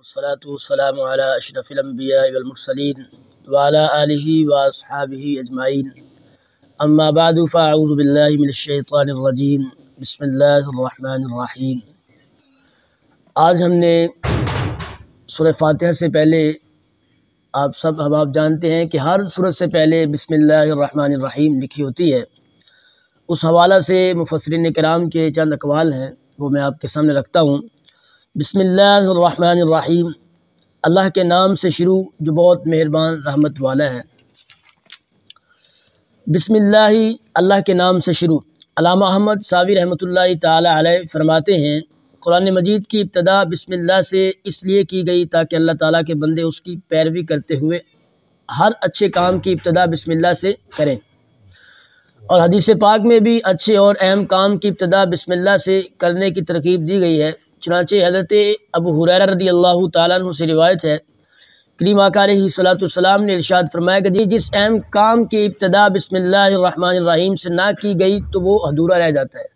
والصلاة والسلام على أشرف الأنبياء والمرسلين وعلى آله وأصحابه أجمعين أما بعد فأعوذ بالله من الشيطان الرجيم بسم اللہ الرحمن الرحیم۔ آج ہم نے سورہ فاتحہ سے پہلے آپ سب احباب جانتے ہیں کہ ہر سورت سے پہلے بسم اللہ الرحمن الرحیم لکھی ہوتی ہے۔ اس حوالہ سے مفسرین کرام کے چند اقوال ہیں، وہ میں آپ کے سامنے رکھتا ہوں۔ بسم اللہ الرحمن الرحیم، اللہ کے نام سے شروع جو بہت مہربان رحمت والا ہے۔ بسم اللہ، اللہ کے نام سے شروع۔ علامہ احمد ساوی رحمۃ اللہ تعالی علیہ فرماتے ہیں، قرآن مجید کی ابتدا بسم اللہ سے اس لیے کی گئی تاکہ اللہ تعالیٰ کے بندے اس کی پیروی کرتے ہوئے ہر اچھے کام کی ابتدا بسم اللہ سے کریں، اور حدیث پاک میں بھی اچھے اور اہم کام کی ابتدا بسم اللہ سے کرنے کی ترغیب دی گئی ہے۔ چنانچہ حضرت ابو ہریرہ رضی اللہ تعالیٰ عنہ سے روایت ہے، کریم آقا علیہ الصلوۃ والسلام نے ارشاد فرمایا کہ جس اہم کام کی ابتدا بسم اللہ الرحمن الرحیم سے نہ کی گئی تو وہ ادھورا رہ جاتا ہے۔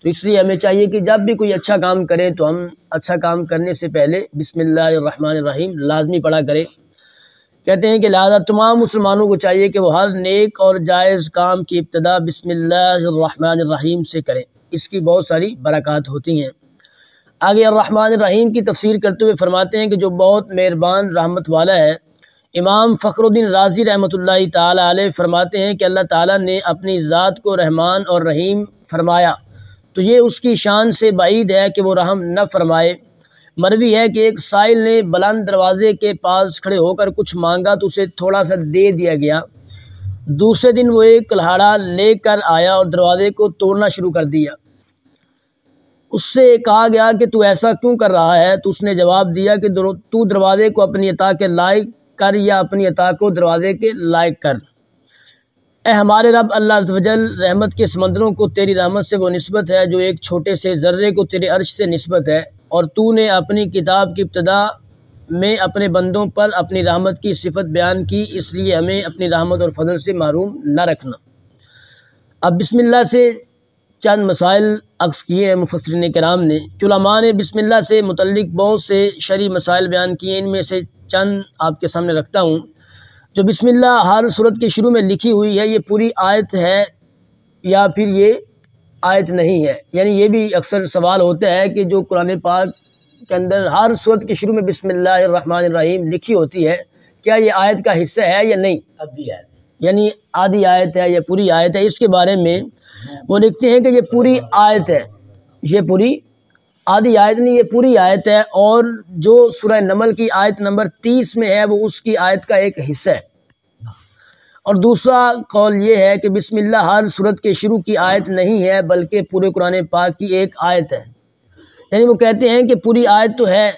تو اس لیے ہمیں چاہیے کہ جب بھی کوئی اچھا کام کریں تو ہم اچھا کام کرنے سے پہلے بسم اللہ الرحمن الرحیم لازمی پڑھا کریں۔ کہتے ہیں کہ لہذا تمام مسلمانوں کو چاہیے کہ وہ ہر نیک اور جائز کام کی ابتدا بسم اللہ الرحمن الرحیم سے کریں، اس کی بہت ساری برکات ہوتی ہیں۔ آگے الرحمن الرحیم کی تفسیر کرتے ہوئے فرماتے ہیں کہ جو بہت مہربان رحمت والا ہے۔ امام فخر الدین رازی رحمۃ اللہ تعالی علیہ فرماتے ہیں کہ اللہ تعالیٰ نے اپنی ذات کو رحمان اور رحیم فرمایا تو یہ اس کی شان سے بعید ہے کہ وہ رحم نہ فرمائے۔ مروی ہے کہ ایک سائل نے بلند دروازے کے پاس کھڑے ہو کر کچھ مانگا تو اسے تھوڑا سا دے دیا گیا۔ دوسرے دن وہ ایک کلہاڑا لے کر آیا اور دروازے کو توڑنا شروع کر دیا۔ اس سے کہا گیا کہ تو ایسا کیوں کر رہا ہے؟ تو اس نے جواب دیا کہ تو دروازے کو اپنی عطا کے لائق کر یا اپنی عطا کو دروازے کے لائق کر۔ اے ہمارے رب اللہ عز و جل، رحمت کے سمندروں کو تیری رحمت سے وہ نسبت ہے جو ایک چھوٹے سے ذرے کو تیرے عرش سے نسبت ہے، اور تو نے اپنی کتاب کی ابتدا میں اپنے بندوں پر اپنی رحمت کی صفت بیان کی، اس لیے ہمیں اپنی رحمت اور فضل سے محروم نہ رکھنا۔ اب بسم اللہ سے چند مسائل عکس کیے ہیں مفسرین کرام نے۔ علماء نے بسم اللہ سے متعلق بہت سے شرعی مسائل بیان کیے، ان میں سے چند آپ کے سامنے رکھتا ہوں۔ جو بسم اللہ ہر سورت کے شروع میں لکھی ہوئی ہے، یہ پوری آیت ہے یا پھر یہ آیت نہیں ہے؟ یعنی یہ بھی اکثر سوال ہوتا ہے کہ جو قرآن پاک کے اندر ہر سورت کے شروع میں بسم اللہ الرحمن الرحیم لکھی ہوتی ہے، کیا یہ آیت کا حصہ ہے یا نہیں؟ یعنی آدھی آیت ہے یا پوری آیت ہے؟ اس کے بارے میں وہ لکھتے ہیں کہ یہ پوری آیت ہے، یہ پوری آدھی آیت نہیں، یہ پوری آیت ہے، اور جو سورہ نمل کی آیت نمبر 30 میں ہے وہ اس کی آیت کا ایک حصہ ہے۔ اور دوسرا قول یہ ہے کہ بسم اللہ ہر سورت کے شروع کی آیت نہیں ہے بلکہ پورے قرآن پاک کی ایک آیت ہے۔ یعنی وہ کہتے ہیں کہ پوری آیت تو ہے،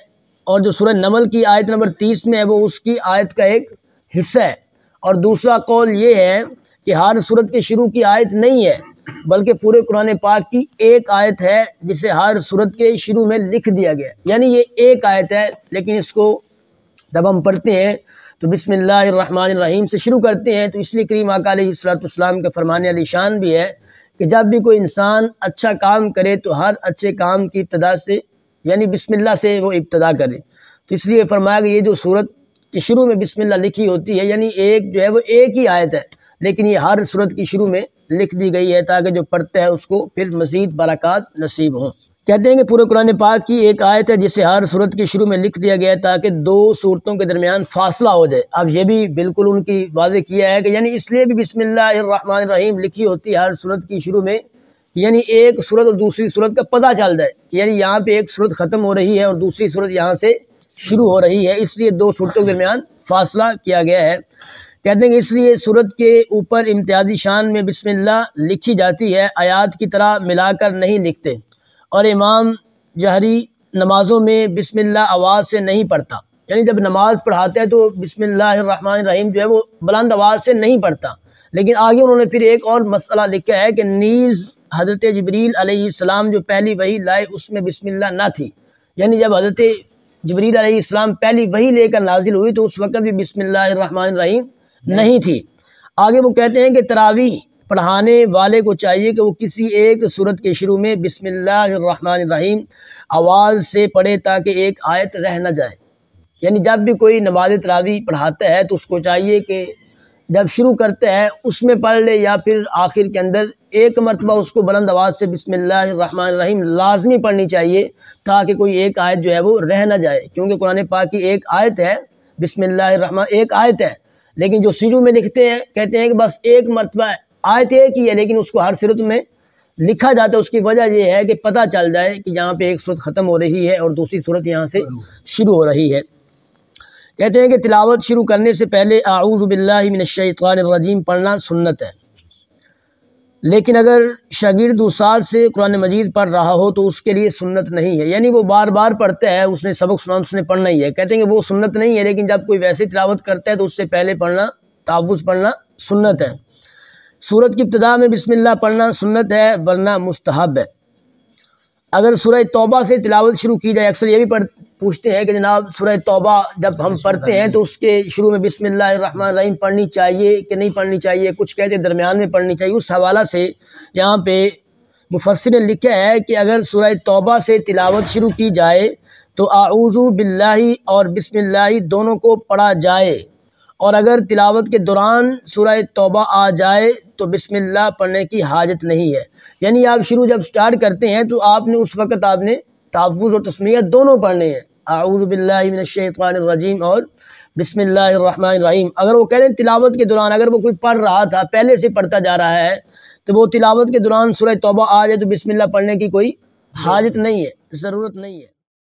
اور جو سورہ نمل کی آیت نمبر 30 میں ہے وہ اس کی آیت کا ایک حصہ ہے۔ اور دوسرا قول یہ ہے کہ ہر سورت کے شروع کی آیت نہیں ہے بلکہ پورے قرآن پاک کی ایک آیت ہے جسے ہر سورت کے شروع میں لکھ دیا گیا، یعنی یہ ایک آیت ہے، لیکن اس کو جب ہم پڑھتے ہیں تو بسم اللہ الرحمن الرحیم سے شروع کرتے ہیں۔ تو اس لیے کریم آقا علیہ الصلوۃ والسلام کے فرمان علی شان بھی ہے کہ جب بھی کوئی انسان اچھا کام کرے تو ہر اچھے کام کی ابتدا سے یعنی بسم اللہ سے وہ ابتدا کرے۔ تو اس لیے فرمایا کہ یہ جو سورت کے شروع میں بسم اللہ لکھی ہوتی ہے، یعنی ایک جو ہے وہ ایک ہی آیت ہے، لیکن یہ ہر سورت کی شروع میں لکھ دی گئی ہے تاکہ جو پڑھتا ہے اس کو پھر مزید برکات نصیب ہوں۔ کہتے ہیں کہ پورے قرآن پاک کی ایک آیت ہے جسے ہر سورت کے شروع میں لکھ دیا گیا ہے تاکہ دو سورتوں کے درمیان فاصلہ ہو جائے۔ اب یہ بھی بالکل ان کی واضح کیا ہے کہ یعنی اس لیے بھی بسم اللہ الرحمن الرحیم لکھی ہوتی ہے ہر سورت کی شروع میں، یعنی ایک سورت اور دوسری سورت کا پتہ چل جائے کہ یعنی یہاں پہ ایک سورت ختم ہو رہی ہے اور دوسری سورت یہاں سے شروع ہو رہی ہے، اس لیے دو سورتوں کے درمیان فاصلہ کیا گیا ہے۔ کہتے ہیں کہ اس لیے سورت کے اوپر امتیازی شان میں بسم اللہ لکھی جاتی ہے، آیات کی طرح ملا کر نہیں لکھتے، اور امام جہری نمازوں میں بسم اللہ آواز سے نہیں پڑھتا، یعنی جب نماز پڑھاتا ہے تو بسم اللہ الرحمن الرحیم جو ہے وہ بلند آواز سے نہیں پڑھتا۔ لیکن آگے انہوں نے پھر ایک اور مسئلہ لکھا ہے کہ نیز حضرت جبریل علیہ السلام جو پہلی وحی لائے اس میں بسم اللہ نہ تھی، یعنی جب حضرت جبریل علیہ السلام پہلی وحی لے کر نازل ہوئی تو اس وقت بھی بسم اللہ الرحمن الرحیم نہیں تھی۔ آگے وہ کہتے ہیں کہ تراویح پڑھانے والے کو چاہیے کہ وہ کسی ایک سورت کے شروع میں بسم اللہ الرحمن الرحیم آواز سے پڑھے تاکہ ایک آیت رہ نہ جائے، یعنی جب بھی کوئی نماز تراویح پڑھاتا ہے تو اس کو چاہیے کہ جب شروع کرتے ہیں اس میں پڑھ لے، یا پھر آخر کے اندر ایک مرتبہ اس کو بلند آواز سے بسم اللہ الرحمن الرحیم لازمی پڑھنی چاہیے، تاکہ کوئی ایک آیت جو ہے وہ رہ نہ جائے، کیونکہ قرآن پاک کی ایک آیت ہے بسم اللہ الرحمن، ایک آیت ہے، لیکن جو شروع میں لکھتے ہیں کہتے ہیں کہ بس ایک مرتبہ آیت ایک ہی ہے، لیکن اس کو ہر صورت میں لکھا جاتا ہے۔ اس کی وجہ یہ ہے کہ پتہ چل جائے کہ یہاں پہ ایک صورت ختم ہو رہی ہے اور دوسری صورت یہاں سے شروع ہو رہی ہے۔ کہتے ہیں کہ تلاوت شروع کرنے سے پہلے اعوذ باللہ من الشیطان الرجیم پڑھنا سنت ہے، لیکن اگر شاگرد استاد سے قرآن مجید پڑھ رہا ہو تو اس کے لیے سنت نہیں ہے، یعنی وہ بار بار پڑھتا ہے، اس نے سبق سنا اس نے پڑھنا ہی ہے، کہتے ہیں کہ وہ سنت نہیں ہے، لیکن جب کوئی ویسے تلاوت کرتا ہے تو اس سے پہلے پڑھنا تعوذ پڑھنا سنت ہے۔ سورت کی ابتدا میں بسم اللہ پڑھنا سنت ہے ورنہ مستحب ہے۔ اگر سورہ توبہ سے تلاوت شروع کی جائے، اکثر یہ بھی پوچھتے ہیں کہ جناب سورہ توبہ جب ہم پڑھتے ہیں تو اس کے شروع میں بسم اللہ الرحمن الرحیم پڑھنی چاہیے کہ نہیں پڑھنی چاہیے، کچھ کہتے ہیں درمیان میں پڑھنی چاہیے۔ اس حوالہ سے یہاں پہ مفسر نے لکھا ہے کہ اگر سورہ توبہ سے تلاوت شروع کی جائے تو اعوذ باللہ اور بسم اللہ دونوں کو پڑھا جائے، اور اگر تلاوت کے دوران سورہ توبہ آ جائے تو بسم اللہ پڑھنے کی حاجت نہیں ہے، یعنی آپ شروع جب سٹارٹ کرتے ہیں تو آپ نے اس وقت آپ نے تعوذ اور تسمیہ دونوں پڑھنے ہیں، اعوذ باللہ من الشیطان الرجیم اور بسم اللہ الرحمن الرحیم۔ اگر وہ کہہ رہے ہیں تلاوت کے دوران اگر وہ کوئی پڑھ رہا تھا پہلے سے پڑھتا جا رہا ہے تو وہ تلاوت کے دوران سورہ توبہ آ جائے تو بسم اللہ پڑھنے کی کوئی حاجت نہیں ہے، ضرورت نہیں ہے۔